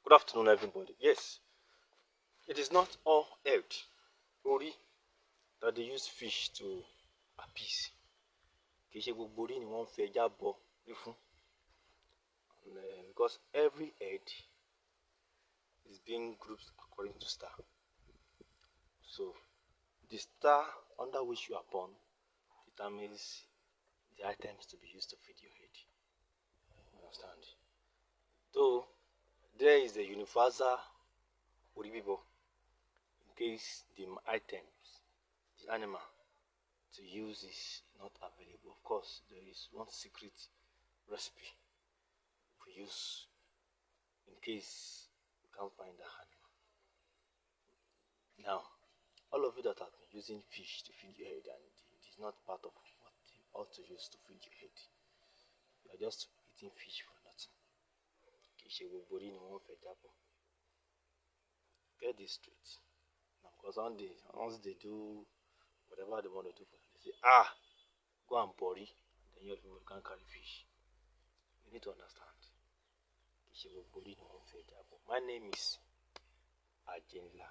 Good afternoon, everybody. Yes, it is not all head, ori, that they use fish to appease. Kì í ṣe gbogbo orí ni wọ́n fi ẹja bọ fún. Because every head is being grouped according to star. So, the star under which you are born determines the items to be used to feed your head. Understand? Though there is a universal bibo in case the items, the animal to use is not available. Of course, there is one secret recipe we use in case we can't find the animal. Now, all of you that have been using fish to feed your head and it is not part of what you ought to use to feed your head, you are just eating fish for nothing. Get this straight. Now, because once they do whatever they want to do for them, they say, go and bury, and then your people can't carry fish. You need to understand. My name is Ajenla.